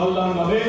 আল্লাহর নামে।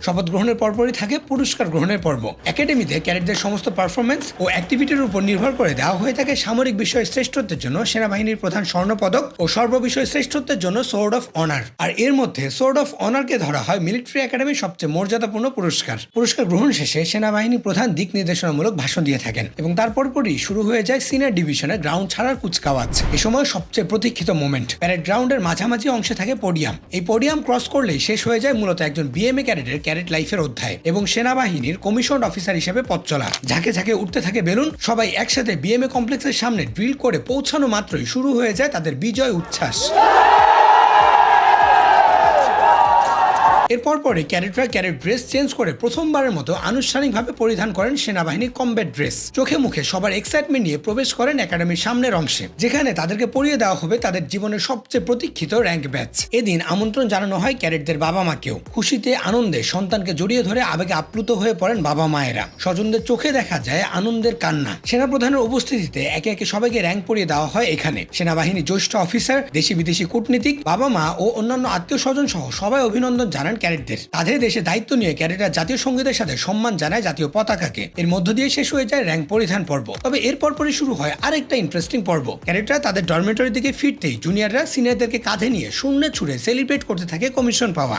শপথ গ্রহণের পরপরই থাকে পুরস্কার গ্রহণের পর্ব। একাডেমিতে ক্যাডেটদের সমস্ত পারফরমেন্স ও অ্যাক্টিভিটির উপর নির্ভর করে দেওয়া হয়ে থাকে সামরিক বিষয়ে শ্রেষ্ঠত্বের জন্য সেনাবাহিনীর প্রধান স্বর্ণপদক ও সর্ববিষয়ে শ্রেষ্ঠত্বের জন্য সোর্ড অফ অনার। আর এর মধ্যে সোর্ড অফ অনারকে ধরা হয় মিলিটারি একাডেমির সবচেয়ে মর্যাদাপূর্ণ পুরস্কার। পুরস্কার গ্রহণ শেষে সেনাবাহিনী প্রধান দিক নির্দেশনামূলক ভাষণ দিয়ে থাকেন এবং তারপরই শুরু হয়ে যায় সিনিয়র ডিভিশনে গ্রাউন্ড ছাড়ার কুচকাওয়াজ। এ সময় সবচেয়ে প্রতীক্ষিত মোমেন্ট, প্যারেড গ্রাউন্ডের মাঝামাঝি অংশে থাকে পোডিয়াম। এই পোডিয়াম ক্রস করলেই শেষ হয়ে যায় মূলত একজন বিএমএ ক্যাডেটের ক্যাডেট লাইফের অধ্যায় এবং সেনাবাহিনীর কমিশনড অফিসার হিসেবে পথ চলা। ঝাঁকে ঝাঁকে উঠতে থাকে বেলুন। সবাই একসাথে বিএমএ কমপ্লেক্সের সামনে ড্রিল করে পৌঁছানো মাত্রই শুরু হয়ে যায় তাদের বিজয় উচ্ছ্বাস। এরপর পরে ক্যাডেটরা ক্যাডেট ড্রেস চেঞ্জ করে প্রথমবারের মতো আনুষ্ঠানিকভাবে পরিধান করেন সেনাবাহিনীর কমব্যাট ড্রেস। চোখে মুখে সবার এক্সাইটমেন্ট নিয়ে প্রবেশ করেন একাডেমির সামনের অংশে, যেখানে তাদেরকে পরিয়ে দেওয়া হবে তাদের জীবনের সবচেয়ে প্রতীক্ষিত র্যাঙ্ক ব্যাচ। এদিন আমন্ত্রণ জানানো হয় ক্যাডেটদের বাবা মাকেও। খুশিতে আনন্দে সন্তানকে জড়িয়ে ধরে আবেগে আপ্লুত হয়ে পড়েন বাবা মায়েরা। স্বজনদের চোখে দেখা যায় আনন্দের কান্না। সেনাপ্রধানের উপস্থিতিতে একে একে সবাইকে র্যাঙ্ক পরিয়ে দেওয়া হয় এখানে। সেনাবাহিনীর জ্যেষ্ঠ অফিসার, দেশি বিদেশি কূটনীতিক, বাবা মা ও অন্যান্য আত্মীয় স্বজন সহ সবাই অভিনন্দন জানান ক্যাডেটদের। তাদের দেশে দায়িত্ব নিয়ে ক্যাডেটরা জাতীয় সঙ্গীতের সাথে সম্মান জানায় জাতীয় পতাকাকে। এর মধ্য দিয়ে শেষ হয়ে যায় র্যাঙ্ক পরিধান পর্ব। তবে এর পরপরই শুরু হয় আরেকটা ইন্টারেস্টিং পর্ব। ক্যাডেটরা তাদের ডরমেটরির দিকে ফিরতেই জুনিয়ররা সিনিয়রদেরকে কাঁধে নিয়ে শূন্যে ছুড়ে সেলিব্রেট করতে থাকে কমিশন পাওয়া।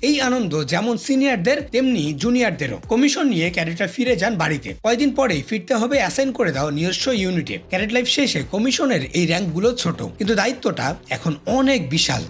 এই আনন্দ যেমন সিনিয়রদের তেমনি জুনিয়রদেরও। কমিশন নিয়ে ক্যাডেটরা ফিরে যান বাড়িতে। কয়েকদিন পরেই ফিরতে হবে অ্যাসাইন করে দাও নিজস্ব ইউনিটে। ক্যাডেট লাইফ শেষে কমিশনের এই র্যাঙ্কগুলো ছোট, কিন্তু দায়িত্বটা এখন অনেক বিশাল।